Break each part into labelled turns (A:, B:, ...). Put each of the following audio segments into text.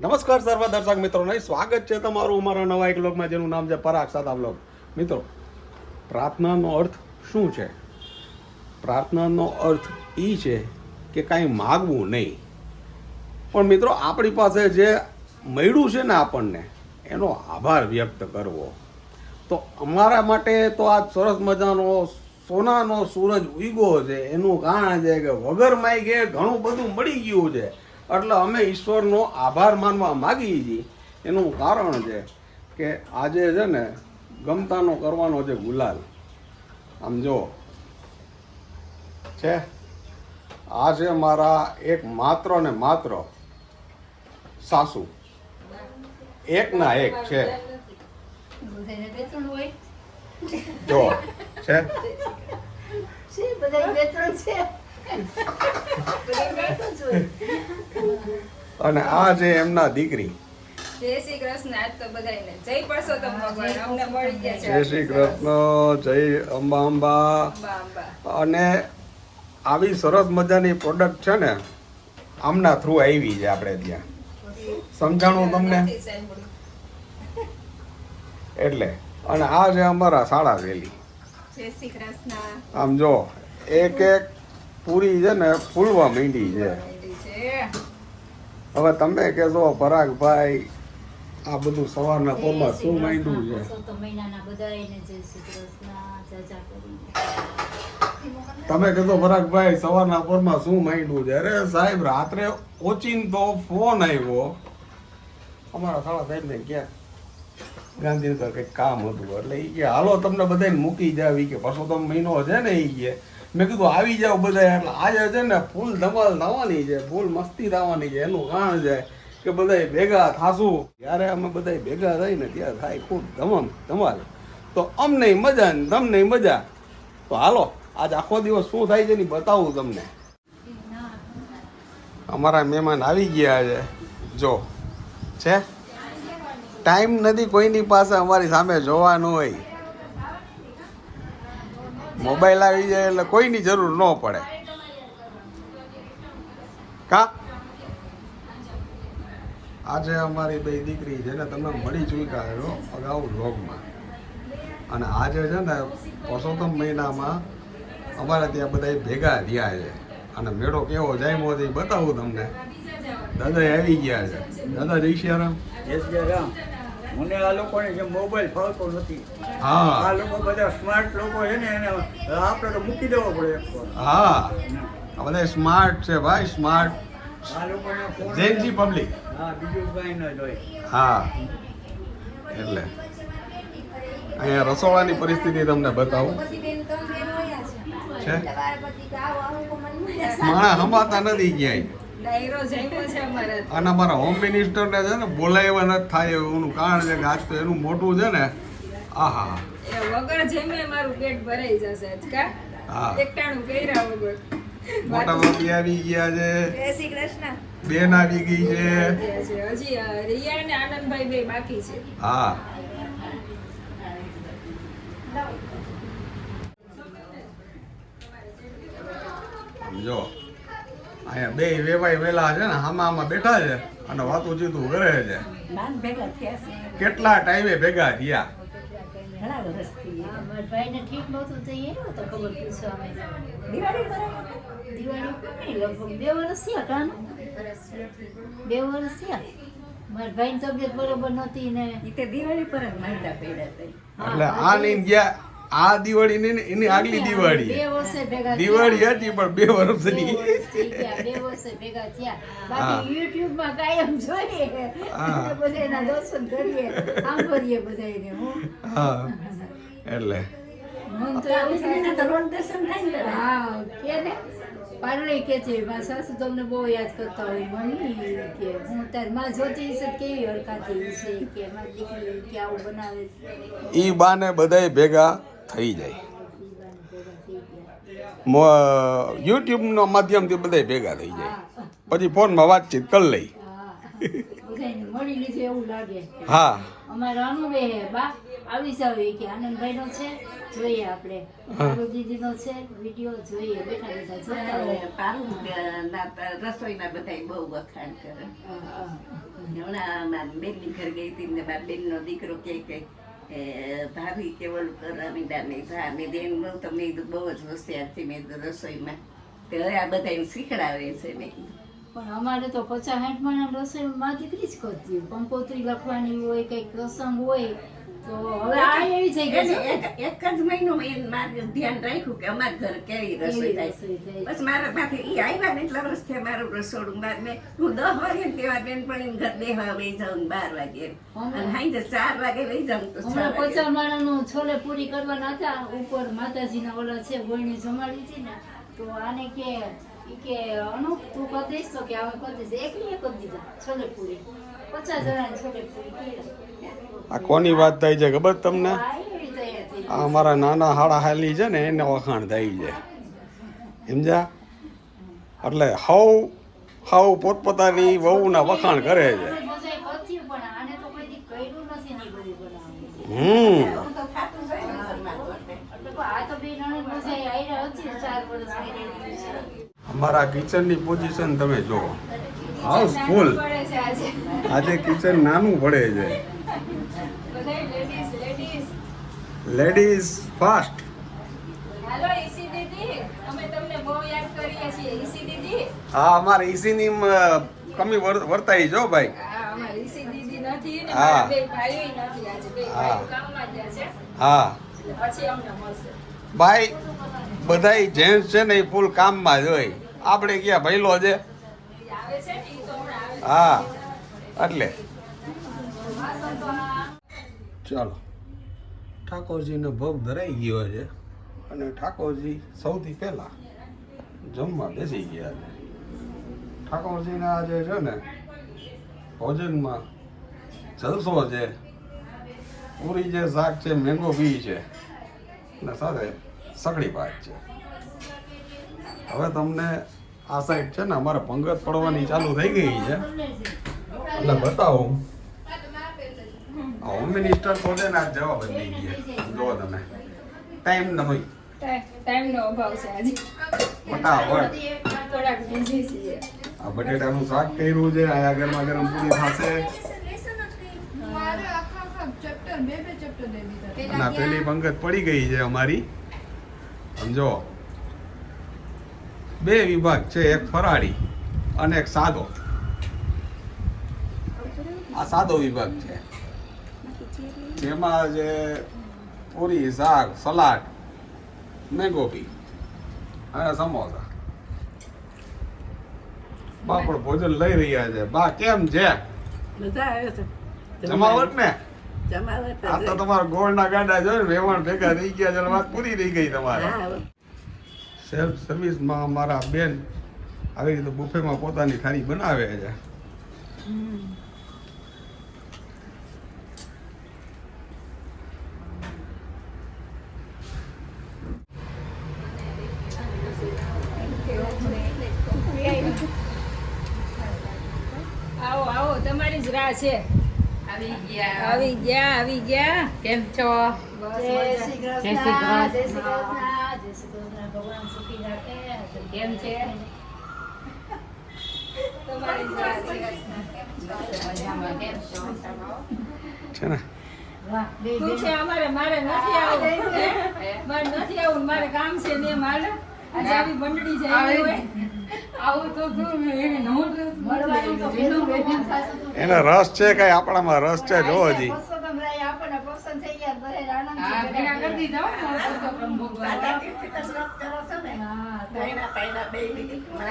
A: નમસ્કાર સર્વ દર્શક મિત્રોને સ્વાગત છે તમારું અમારા નવા એક વ્લોગમાં જેનું નામ છે પરાગ સાદા વ્લોગ. મિત્રો, પ્રાર્થનાનો અર્થ શું છે? પ્રાર્થનાનો અર્થ એ છે કે કાંઈ માગવું નહીં, પણ મિત્રો આપણી પાસે જે મળ્યું છે ને આપણને એનો આભાર વ્યક્ત કરવો. તો અમારા માટે તો આ સરસ મજાનો સોનાનો સૂરજ ઉગ્યો છે. એનું કારણ છે કે વગર માગે ઘણું બધું મળી ગયું છે, એટલે અમે ઈશ્વરનો આભાર માનવા માગીએ છીએ. એનું કારણ છે કે આજે છે ને ગમતાનો કરવાનો છે ગુલાલ. આમ જો છે, આ છે મારા એક માત્ર ને માત્ર સાસુ, એકના એક છે. જો છે અને આ છે એમના દીકરી.
B: જય શ્રી કૃષ્ણ. આજ તો બધાને જય પરસોત્તમ ભગવાન અમને મળી ગયા છે.
A: જય શ્રી કૃષ્ણ, જય અંબા અંબા. અને આવી સરસ મજાની પ્રોડક્ટ છે ને આમના થ્રુ આવી છે આપણે ત્યાં. સમજાણું તમને? એટલે અને આ છે અમારા શાળા વેલી.
B: જય શ્રી કૃષ્ણ.
A: આમ જો એક એક પૂરી છે ને ફૂલવા માંડી છે. હવે તમે કહેશો પરાગભાઈ આ બધું સવારના પોરમાં શું માંડ્યું છે? તમે કહેશો પરાગભાઈ સવારના પોરમાં શું માંડ્યું છે? અરે સાહેબ, રાત્રે ઓચિંતો ફોન આવ્યો અમારા શાળા સાહેબને, ક્યાં ગાંધીનગર કંઈક કામ હતું, એટલે એ કે હાલો તમને બધાને મૂકી જાવ. કે પરસોત્તમ મહિનો છે ને, એ કે મેં કીધું આવી જાવ બધા. એટલે આજે છે ને ફૂલ ધમાલ થવાની છે, ફૂલ મસ્તી થવાની છે. એનું કારણ છે કે બધા ભેગા થાશું. જ્યારે અમે બધા ભેગા થઈને ત્યારે થાય ખૂબ ધમાલ. તો અમને મજા ને તમને મજા. તો હાલો આજ આખો દિવસ શું થાય છે ને બતાવું તમને. અમારા મહેમાન આવી ગયા છે. જો છે, ટાઈમ નથી કોઈની પાસે અમારી સામે જોવાનું હોય. મોબાઈલ આવી જાય એટલે કોઈની જરૂર ન પડે. કા આજે અમારી બે દીકરી જેને તમે મળી ચૂક્યા છો અગાઉ વ્લોગમાં, અને આજે છે ને પરસોત્તમ મહિનામાં અમારે ત્યાં બધા ભેગા થયા છે. અને મેળો કેવો જામ્યો છે બતાવું તમને. દાદા આવી ગયા છે. દાદા જય શ્રી રામ.
C: જય શ્રી રામ. મને આ લોકોને જે મોબાઈલ ફાવતો નથી.
A: હા,
C: આ લોકો બધા સ્માર્ટ લોકો છે ને, એને આપણે તો મૂકી દેવો પડે એક વાર.
A: હા, આ બધા સ્માર્ટ છે ભાઈ, સ્માર્ટ.
C: આ લોકોને ફોન
A: જેનજી પબ્લિક.
C: હા, બીજું કાંઈ ન જોઈએ.
A: હા, એટલે અહીંયા રસોડાની પરિસ્થિતિ તમને બતાવું છે. માણા હમાતા નથી ક્યાંય.
B: ડાયરો જામ્યો છે અમારા.
A: અને અમારા હોમ મિનિસ્ટરને છે ને બોલાવ્યા નથી થાય એવું કારણ છે કે આજ તો એનું મોટું છે ને. આહા,
B: એ વગર જમે મારું પેટ ભરાઈ જશે આજ કા.
A: હા,
B: એકટાણું કર્યા વગર.
A: મોટા બાપી આવી ગયા છે,
B: જય શ્રી કૃષ્ણ.
A: બેન આવી ગઈ છે.
B: હજી રિયા અને આનંદભાઈ બે બાકી છે.
A: હા, જો અહીંયા બે વેવાય વેલા છે ને આમાં બેઠા છે અને વાતું ચીતું કરે છે. કેટલા ટાઈમે ભેગા થયા.
D: ભાઈને ઠીક નહોતું તો એ નહોતો ખબર પૂછો અમે દિવાળી પર લગભગ 2 વર્ષ થયા કાન 2 વર્ષ થયા. મારા ભાઈની તબિયત બરોબર નહોતી ને તે દિવાળી પર જ માંડા પડ્યા હતા.
A: એટલે આ લઈને ગયા. આ દિવાળી ને એની આગલી દિવાળી
D: 2 વર્ષે ભેગા
A: દિવાળી હતી પણ 2 વર્ષની.
D: 2 વર્ષે ભેગા થયા. બાકી યુટ્યુબ માં કાયમ જોઈએ બધાના દર્શન કરીએ, સાંભળીએ બધાને. હું
A: હા, એટલે
D: મન તો એવું થાય ને તો રોજ દર્શન થાય ને. હા, કે ને પારણી કે છે મારા સાસુ તમને બહુ યાદ કરતા હોય. મમ્મી કે હું તાર માં જોતી હશે કેવી હરકાતી હશે કે મારી દીકરી કે આવું બનાવે છે.
A: ઈ બાને બધાય ભેગા થઈ જાય. યુટ્યુબ નો માધ્યમથી બધા ભેગા થઈ જાય. પછી ફોનમાં વાતચીત કરી લઈ.
D: બધાને મળી લીધું એવું લાગે.
A: હા
D: અમારો અનુભવ હે બા આવી જાવ કે આનંદભાઈ નો છે જોઈએ આપણે દીદી નો છે વિડીયો જોઈએ બેઠા બેઠા જોતા હોય.
E: રસોઈના બધા બહુ વખાણ કરે.
D: હા, હા.
E: હમણાં મારી બેનની ઘર ગઈ હતી ને મારા બેનનો દીકરો કે ભાભી કેવલ કરવા મીડા નહીં ભાભી બેન બહુ તમે બહુ જ હોશિયાર છે મેં કીધું રસોઈમાં તે હવે આ બધા શીખડાવે છે મેં કીધું.
D: પણ અમારે તો 50-60 માં રસોઈમાં દીકરી જ કરતી હોય. કંકોત્રી લખવાની હોય કઈક પ્રસંગ હોય તો હવે આ એવી થઈ ગઈ છે.
E: એક જ મહિનો મેં મારું ધ્યાન રાખ્યું કે અમારા ઘર કેવી રસોઈ થાય. બસ મારા માથે એ આવ્યા ને એટલા વર્ષ થયા મારું રસોડું બાર મેં હું 10 વાગે ને તેવા બેનપણીને ઘર બેહવા વહી જાઉં 12 વાગે અને હાઈ 4 વાગે વહી જાઉં તો 6
D: હમણાં
E: વાગે
D: 50 માળાનું છોલે પૂરી કરવાના હતા ઉપર માતાજીના ઓલા છે ગોળણી જમાડી હતી ને તો આને કે અનુ તું કરી દઈશ તો કે અમે કરી દઈશ. એકલી એક જ દીધા છોલે પૂરી 50 જણાની છોલે પૂરી કર્યા.
A: આ કોની વાત થાય છે ખબર તમને?
D: આ એવી તૈયાર થઈ
A: આ અમારા નાના હાડા હાલી છે ને એને વખાણ થાય છે સમજ્યા? એટલે હવ પોતપોતાની વહુના વખાણ કરે છે.
D: બધાય કરતી પણ આને તો કોઈ દી કર્યું નથી ને બધું બનાવવાનું.
E: હું તો ખાતું જાય ને ઘરમાં તો એટલે.
D: એટલે આ તો બે નણંદ બધાય આયરા હતી ને 4 વર્ષ આયરા છે.
A: અમારા કિચનની પોઝિશન તમે જુઓ, હાઉસફુલ.
B: પડે છે આજે
A: આજે કિચન નાનું પડે છે.
B: બધાય લેડીઝ
A: લેડીઝ ફાસ્ટ.
B: હાલો ઈસી દીદી અમે તમને બહુ યાદ કરીએ છીએ ઈસી દીદી.
A: હા અમારે ઈસીની કમી વર્તાઈ જો ભાઈ.
B: હા અમારી ઈસી દીદી નથી ને
A: હા.
B: મારા બે ભાઈઓ નથી આજે બે
A: હા.
B: ભાઈઓ કામમાં ગયા છે
A: હા
B: એટલે પછી અમને મળશે.
A: ભાઈ બધાય જેન્ટ્સ છે ને એ ફૂલ કામમાં જ હોય. આપણે ક્યાં ભઈલો છે?
B: ઈ આવે છે ને ઈ તો હમણાં આવે છે.
A: હા એટલે ચાલો ઠાકોરજીનો ભોગ ધરાઈ ગયો છે અને ઠાકોરજી સૌથી પહેલા જમવા બેસી ગયા છે. ઠાકોરજીના આજે છે ને ભોજનમાં જલસો છે. પૂરી જે શાક છે મેંગો બી છે અને સાથે સગડી ભાત છે. હવે તમને આ સાઈડ છે ને અમારે પંગત પડવાની ચાલુ થઈ ગઈ છે એટલે બતાવું. હોમ મિનિસ્ટર તો છે ને આજ જવાબ જ નહીં ગયા. જુઓ તમે ટાઈમ નથી.
B: ટાઈમનો અભાવ છે આજે
A: ફટાફટ
B: થોડાક બિઝી છીએ.
A: આ બટેટાનું શાક કર્યું છે. આયા ગરમા ગરમ પૂરી થશે અને આ પેલી પંગત પડી ગઈ છે અમારી. સમજો 2 વિભાગ છે, એક ફરાળી અને એક સાદો. આ સાદો વિભાગ છે જેમાં જે પૂરી શાક સલાડ મેંગો પી અને સમોસા. બા પણ ભોજન લઈ રહ્યા છે. બા કેમ છે?
E: મજા આવે છે
A: જમાવટ ને?
E: જમાવટ
A: આ તો તમારા ગોળના ગાડા જોઈ ને વેવાણ ભેગા થઈ ગયા છે. વાત પૂરી થઈ ગઈ તમારે.
E: હા
A: સેલ્ફ સર્વિસમાં અમારા બેન આવી રીતે બુફેમાં પોતાની થાળી બનાવે છે.
B: આવો આવો તમારી જ રાહ છે. આવી ગયા
F: કેમ છો?
B: બસ
D: જય
B: મજા.
D: શ્રી
F: જય
D: કૃષ્ણ,
F: શ્રી કૃષ્ણ.
D: જય શ્રી કૃષ્ણ, જય શ્રી કૃષ્ણ. ભગવાન સુખી રાખે.
F: કેમ છે?
B: તમારી જ રાહ છે.
F: મજામાં કેમ છો?
A: છે ને
D: વાહ, બે
B: શું
D: બેન.
B: છે અમારે મારે નથી આવું હે? મારે નથી આવું મારે કામ છે ને મારે આજે આવી બંડડી છે એવી હોય.
F: આવું તો તું એવી નહોતું
D: મળવાનું તો પહેલું ભેગું થતું હતું.
A: એને રસ છે કઈ આપણામાં રસ છે જો હજી.
D: પસંદ રહી, આપણને પસંદ થઈ ગયા, બધા આનંદ
F: હા
D: થી
F: ભેગા
D: બધા
F: કરી દીધા હો, તો પ્રભુ
E: દાદા કેટલી કસરત કરો છો ને
D: હા, તો
E: પાયણા પાયણા બે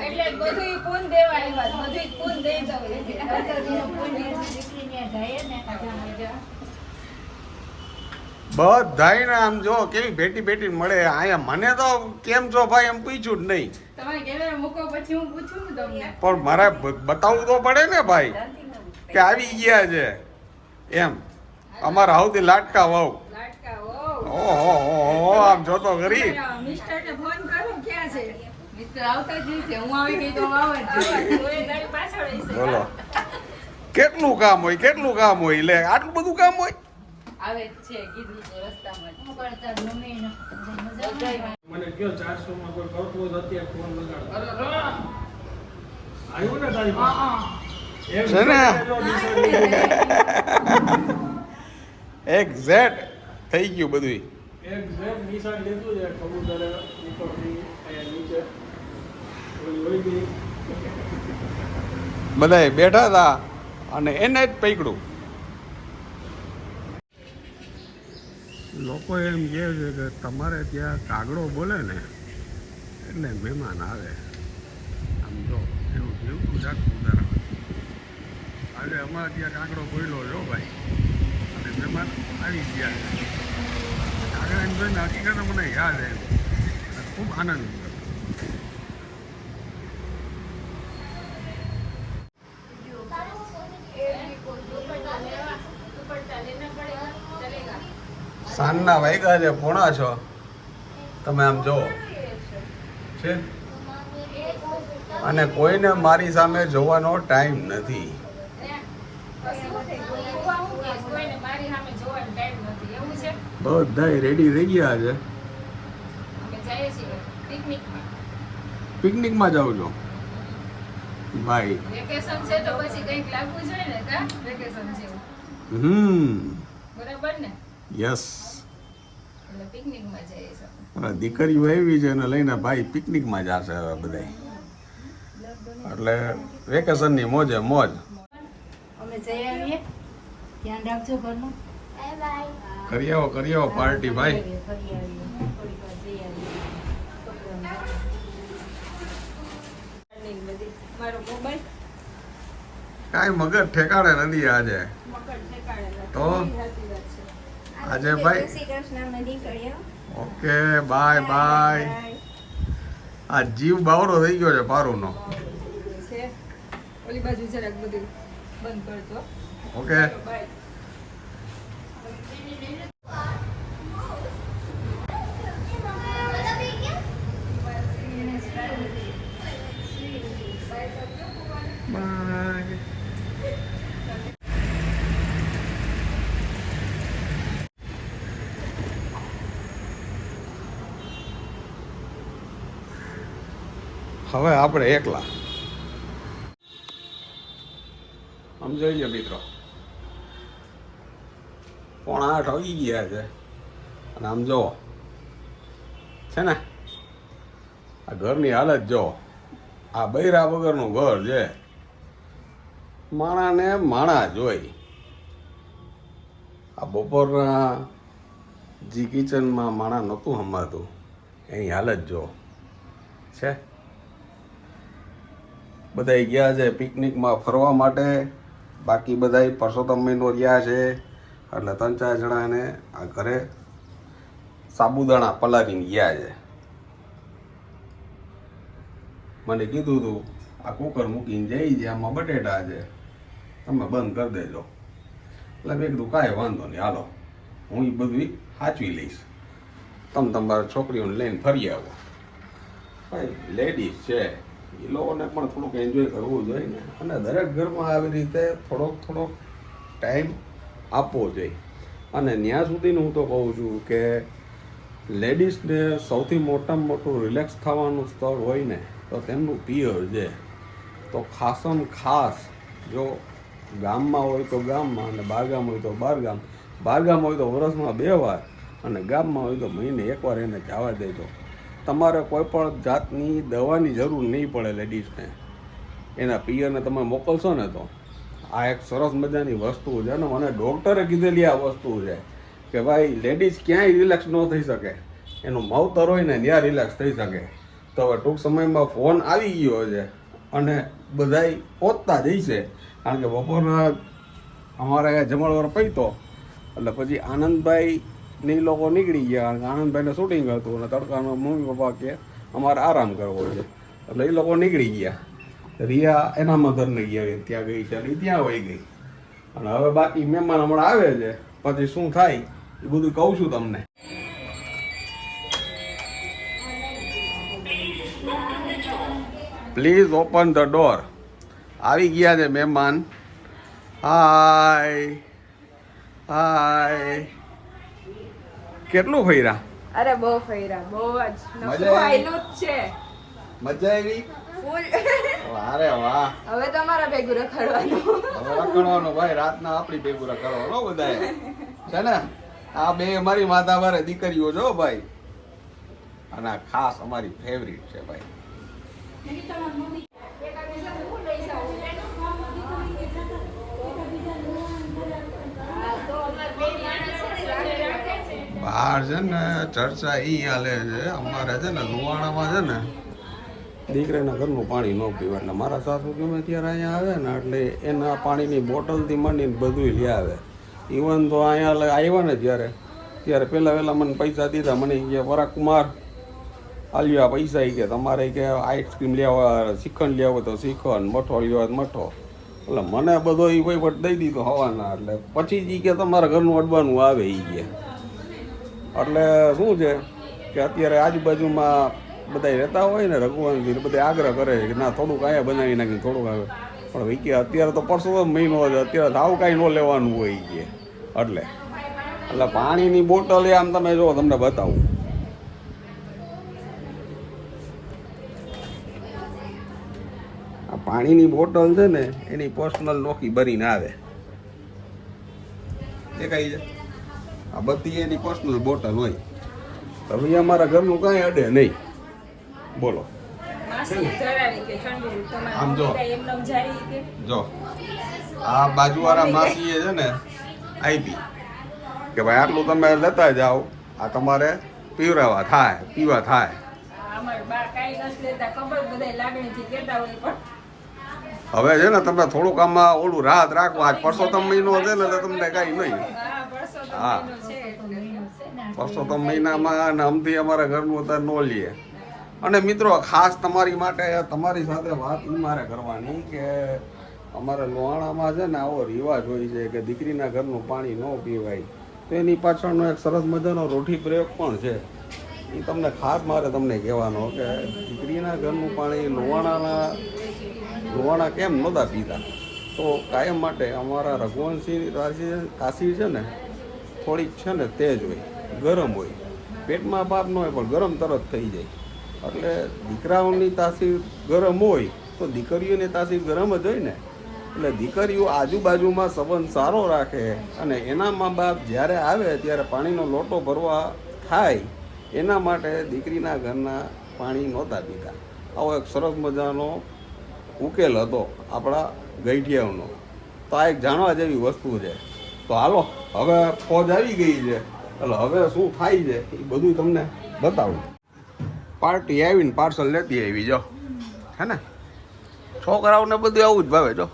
B: એટલે બધુંય પૂન દેવા આવ્યા છે. બધુંય પૂન દઈ દઉં છે.
D: માતાજીનું પુણ્ય છે, દીકરીને જાય ને મજા મજા.
A: બધાયને આમ જો કેવી ભેટી ભેટી મળે. અહીંયા મને તો કેમ છો ભાઈ એમ પૂછ્યું જ નહીં,
F: તમારે કેમેરા મૂકો પછી હું પૂછું ને તમને.
A: પણ મારે બતાવવું તો પડે ને ભાઈ કે આવી ગયા છે એમ. અમારા સૌથી લાટકા વહુ.
B: લાટકા હો.
A: ઓહો આમ જોતો ખરી.
B: મિસ્ટરને ફોન કરું ક્યાં છે?
F: મિત્ર આવતા જ નહીં છે. હું આવી ગઈ તો આવે જ છે.
B: તોય તારી પાછળ હશે.
A: બોલો કેટલું કામ હોય લે આટલું બધું કામ હોય
F: આવે જ છે કીધું તો રસ્તામાં જ.
D: હું પણ તાર મમ્મીને મજા
A: મને કયો 400 માં કોઈ કરતું હોય તો અત્યારે ફોન લગાડો આવ્યું ને તારી એક્ઝેક્ટ થઈ ગયું બધું એક્ઝેક્ટ નિશાન લીધું છે કબૂતરે ઉપરથી અહીંયા નીચે ઓલી હોય ગઈ બધાય બેઠા હતા અને એને જ પકડ્યું લોકો એમ કહે છે કે તમારે ત્યાં કાગડો બોલે ને એટલે મહેમાન આવે આમ જો એવું જેવું જાગતું ઉદાહરણ આજે અમારે ત્યાં કાગડો બોલ્યો જો ભાઈ અને મહેમાન આવી ગયા છે કાગડાની જોઈને હકીકત મને યાદ આવી ખૂબ આનંદ થયો સાંજના વાગ્યા છે 6:30 તમે આમ જો છે અને કોઈને મારી સામે જોવાનો ટાઈમ નથી
F: કોઈને મારી સામે જોવાનો ટાઈમ નથી એવું છે.
A: બધાય રેડી થઈ ગયા છે
F: અમે જઈએ છીએ પિકનિકમાં.
A: પિકનિકમાં જાઉં છો ભાઈ
F: વેકેશન છે તો પછી કંઈક લાગવું જોઈએ ને કા વેકેશન છે બરાબર ને
A: યસ
F: એટલે પિકનિકમાં જઈએ છીએ.
A: દીકરીઓ આવી છે એને લઈને ભાઈ પિકનિકમાં જશે હવે બધાય એટલે વેકેશનની મોજે મોજ
D: અમે જઈ આવીએ ધ્યાન રાખજો ઘરનું
A: કરી આવો પાર્ટી ભાઈ
D: ફરી આવીએ થોડીક વાર જઈ આવીએ
B: મારો મોબાઈલ
A: કાંઈ મગજ ઠેકાણે નથી આજે
B: મકર ઠેકાણે
A: તો
B: સાચી વાત છે.
A: આજે ભાઈ ઓકે બાય આ જીવ બાવરો થઈ ગયો છે પારુનો
B: છે ઓલી બાજુ જરાક બધું બંધ કરજો.
A: Okay
B: bye.
A: બાય હવે આપણે એકલા સમજાય મિત્રો 7:30 વાગી ગયા છે અને આમ જો છે ને આ ઘરની હાલત જો આ બૈરા વગરનું ઘર છે માણાને માણા જોઈ આ બપોરના જી કિચનમાં માણા નહોતું સંભાળતું એની હાલત જો છે બધા ગયા છે પિકનિકમાં ફરવા માટે બાકી બધા પરસોત્તમ મહિનો રહ્યા છે એટલે 3-4 જણાને આ ઘરે સાબુદાણા પલાળીને ગયા છે મને કીધું હતું આ કુકર મૂકીને જઈ છે આમાં બટેટા છે તમે બંધ કરી દેજો એટલે મેં કીધું કાંઈ વાંધો નહીં હાલો હું એ બધું સાચવી લઈશ તમે તમારા છોકરીઓને લઈને ફરી આવો ભાઈ લેડીઝ છે એ લોકોને પણ થોડુંક એન્જોય કરવું જોઈએ ને અને દરેક ઘરમાં આવી રીતે થોડોક ટાઈમ આપવો જોઈએ અને ત્યાં સુધીનું હું તો કહું છું કે લેડીઝને સૌથી મોટામાં મોટું રિલેક્સ થવાનું સ્થળ હોય ને તો તેમનું પિયર છે તો ખાસમ ખાસ જો ગામમાં હોય તો ગામમાં અને બહારગામ હોય તો બહારગામ હોય તો વર્ષમાં 2 વાર અને ગામમાં હોય તો મહિને 1 વાર એને જવા દેજો તમારે કોઈ પણ જાતની દવાની જરૂર નહીં પડે લેડીઝને એના પિયરને તમે મોકલશો ને તો આ એક સરસ મજાની વસ્તુ છે ને મને ડૉક્ટરે કીધેલી આ વસ્તુ છે કે ભાઈ લેડીઝ ક્યાંય રિલેક્સ ન થઈ શકે એનું માવતર હોય ને ત્યાં રિલેક્સ થઈ શકે તો હવે ટૂંક સમયમાં ફોન આવી ગયો છે અને બધાય પહોંચતા જઈશે કારણ કે બપોરના અમારે જમણવાર પૈતો એટલે પછી આનંદભાઈ ને એ લોકો નીકળી ગયા કારણ કે આનંદભાઈને શૂટિંગ હતું અને તડકાનો મમ્મી પપ્પા કે અમારે આરામ કરવો છે એટલે એ લોકો નીકળી ગયા રિયા એના મધરને ગયા ત્યાં ગઈ છે એટલે ત્યાં વહી ગઈ અને હવે બાકી મહેમાન હમણાં આવે છે પછી શું થાય એ બધું કહું છું તમને પ્લીઝ ઓપન ધ ડોર આવી ગયા છે મહેમાન હાય હાય કેટલું ફર્યા?
F: અરે બહુ ફર્યા, બહુ જ
A: મજા આવી?
F: આયલું જ છે
A: મજા આવી?
F: ફૂલ.
A: અરે વાહ,
F: હવે તમારા ભેગું રખડવાનું.
A: હવે રખડવાનું ભાઈ, રાતના આપણી ભેગું રખડવાનો બધાએ છે ને. આ બે અમારી માતા વારે દીકરીઓ જો ભાઈ, અને આ ખાસ અમારી ફેવરિટ છે ભાઈ. બહાર છે ને ચર્ચા ઈ હાલે છે અમારે છે ને લુવાણામાં છે ને દીકરાના ઘરનું પાણી ન પીવા, એટલે મારા સાસુ ગમે ત્યારે અહીંયા આવે ને એટલે એના પાણીની બોટલથી માંડીને બધું લઈ આવે. ઇવન તો અહીંયા આવ્યા ને ત્યારે પહેલાં મને પૈસા દીધા, મને કે પરાગ કુમાર આલ્યા પૈસા કે તમારે કે આઈસ્ક્રીમ લેવા શ્રીખંડ લેવો તો શ્રીખંડ, મઠો લેવો તો મઠો, એટલે મને બધો એ વહીવટ દઈ દીધો હવાના. એટલે પછી જ કે તમારા ઘરનું અડવાનું આવે એ કે. એટલે શું છે કે અત્યારે આજુબાજુમાં બધા રહેતા હોય ને રઘુવંશી, બધા આગ્રહ કરે કે ના થોડુંક અહીંયા બનાવી નાખીને થોડુંક આવે, પણ ભાઈ કે અત્યારે તો પરસોત્તમ મહિનો છે, અત્યારે આવું કાંઈ ન લેવાનું હોય કે. એટલે પાણીની બોટલ એ આમ તમે જો તમને બતાવું, આ પાણીની બોટલ છે ને એની પર્સનલ નોખી ભરીને આવે, દેખાય છે? આ બધી એની પર્સનલ બોટલ હોય. હવે અમારા ઘરનું કાંઈ અડે નહીં, બોલો.
F: માસી જરાવી કે ઠંડુ
A: આમ જો.
F: તમારે એમનેમ જારી કે
A: જો આ બાજુવાળા માસીએ છે ને આપી કે ભાઈ આટલું તમે લેતા જાઓ, આ તમારે પીવરાવા થાય, પીવા થાય.
F: અમાર બા કાઈ નથી લેતા, ખબર બધાય લાગણીથી કહેતા હોય, પણ
A: હવે છે ને તમે થોડુંક આમાં ઓલું રાહત રાખો. આજ પરસોત્તમ મહિનો છે ને એટલે તમને કાંઈ નહીં.
F: આ વર્ષો તો
A: હા.
F: મહિનો છે એટલે.
A: પરસોત્તમ મહિનામાં અમથી અમારા ઘરનું અત્યારે ન લઈએ. અને મિત્રો ખાસ તમારી માટે તમારી સાથે વાત એ મારે કરવાની કે અમારા લોહાણામાં છે ને આવો રિવાજ હોય છે કે દીકરીના ઘરનું પાણી ન પીવાય, તો એની પાછળનો એક સરસ મજાનો રોઠી પ્રયોગ પણ છે. એ તમને ખાસ મારે તમને કહેવાનો કે દીકરીના ઘરનું પાણી લોહાણા કેમ નહોતા પીતા, તો કાયમ માટે અમારા રઘુવંશી કાશી છે ને થોડીક છે ને તેજ હોય, ગરમ હોય, પેટમાં પાપ ન હોય પણ ગરમ તરત થઈ જાય. એટલે દીકરાઓની તાસીર ગરમ હોય તો દીકરીઓની તાસીર ગરમ જ હોય ને. એટલે દીકરીઓ આજુબાજુમાં સંબંધ સારો રાખે અને એના મા બાપ જ્યારે આવે ત્યારે પાણીનો લોટો ભરવા થાય, એના માટે દીકરીના ઘરના પાણી નહોતા પીતા. આવો એક સરસ મજાનો ઉકેલ હતો આપણા ગઈઢિયાઓનો. તો આ એક જાણવા જેવી વસ્તુ છે. તો હાલો હવે ફોજ આવી ગઈ છે, એટલે હવે શું થાય છે એ બધું તમને બતાવું. પાર્ટી આવીને પાર્સલ લેતી આવી જો, હે ને. છોકરાઓને બધું આવું જ ભાવે જો,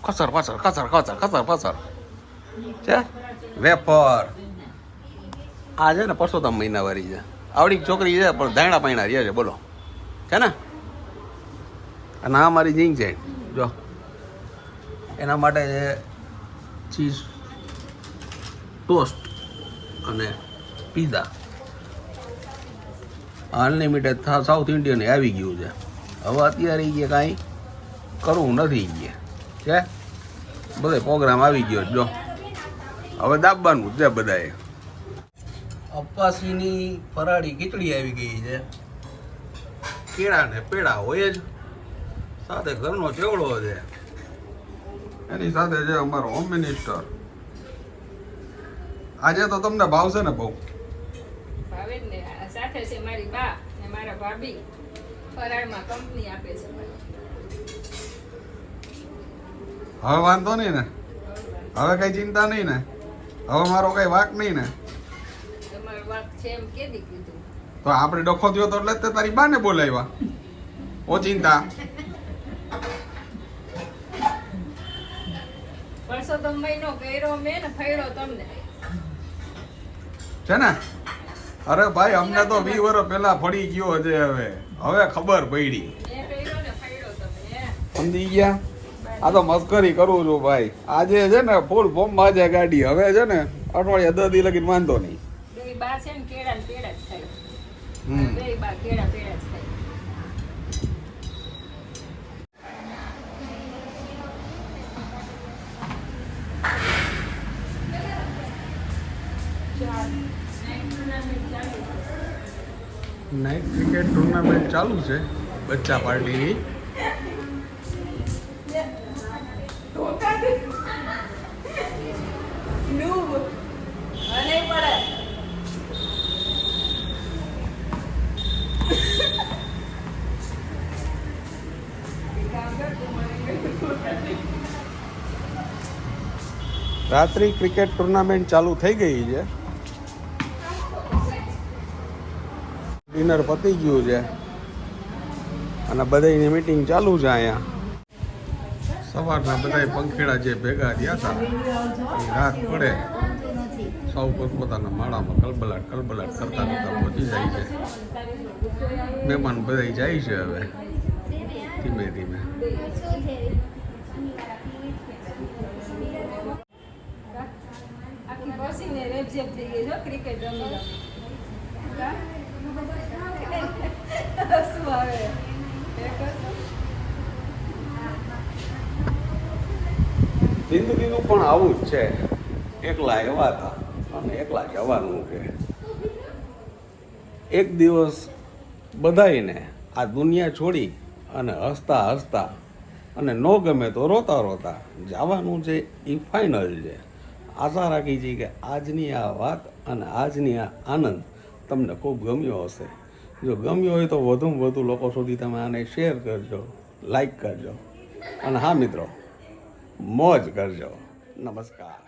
A: ખસર ફસર ખસર ખસર ખસર ફસર છે. વેફર આ છે ને પરસોત્તમ મહિના વાળી છે, આવડી છોકરી છે પણ ધાયણા પાયણા રહે છે, બોલો છે ને. અને આ મારી જીંગ છે જો, એના માટે છે ચીઝ ટોસ્ટ અને પીઝા. અનલિમિટેડ સાઉથ ઇન્ડિયન આવી ગયું છે. હવે અત્યારે એ કાંઈ કરવું નથી છે, બધે પ્રોગ્રામ આવી ગયો જો, હવે દાબવાનું છે બધાએ. અપ્પાસીની ફરાળી ખીચડી આવી ગઈ છે, કેળા ને પેડા હોય જ, સાથે ઘરનો ચેવડો છે, એની સાથે છે અમારો હોમ મિનિસ્ટર. આજે તો તમને ભાવશે ને બહુ.
F: ભાવે જ ને. આ સાથે છે મારી બા ને મારા ભાભી, ફરાળમાં કંપની આપે છે મને.
A: હવે વાંધો નહીં ને, હવે કઈ ચિંતા નહીં ને, હવે મારો કઈ વાક નહીં ને.
F: તમારો વાત છે એમ કેદી કીધું?
A: તો આપણે ડખો થયો તો એટલે જ તે તારી બાને બોલાવ્યા. ઓ ચિંતા
F: પરસોત્તમ મહિનો કર્યો મેં ને ફર્યો તમને.
A: છે ને. અરે ભાઈ અમને તો 20 વર્ષ પહેલા ફળી ગયો છે, હવે ખબર પડી.
F: મેં કર્યો ને ફર્યો તમે.
A: સમજી ગયા? આ તો મસ્કરી કરું છું ભાઈ. આજે છે ને ફૂલ ફોર્મમાં છે ગાડી. હવે છે ને અઠવાડિયા 10 દી લગીને વાંધો નહીં.
F: બે બા છે ને કેળા ને પેડા જ ખાય.
A: હમ.
F: બે બા કેળા પેડા જ ખાય.
A: નાઇટ ક્રિકેટ ટુર્નામેન્ટ ચાલુ છે બચ્ચા પાર્ટીની. રાત્રિ ક્રિકેટ ટુર્નામેન્ટ ચાલુ થઈ ગઈ છે. ડિનર પતી ગયું છે અને બધાની મીટિંગ ચાલુ છે અહીંયા. સવારના બધા પંખેડા જે ભેગા થયા હતા એ રાત પડે સૌ પોતપોતાના માળામાં કલબલાટ કરતા પહોંચી જાય છે. મહેમાન બધા જાય છે હવે ધીમે ધીમે.
F: આખી બસીને રેપઝેપ થઈ ગઈ છે ક્રિકેટ રમી રમી. શું આવે એ કરશો?
A: જિંદગીનું પણ આવું જ છે. એકલા એવા હતા અને એકલા જવાનું છે. એક દિવસ બધાઈને આ દુનિયા છોડી અને હસતા હસતા અને ન ગમે તો રોતા રોતા જવાનું છે એ ફાઇનલ છે. આશા રાખી છે કે આજની આ વાત અને આજની આ આનંદ તમને ખૂબ ગમ્યો હશે. જો ગમ્યો હોય તો વધુમાં વધુ લોકો સુધી તમે આને શેર કરજો, લાઈક કરજો અને હા મિત્રો, મોજ કરજો. નમસ્કાર.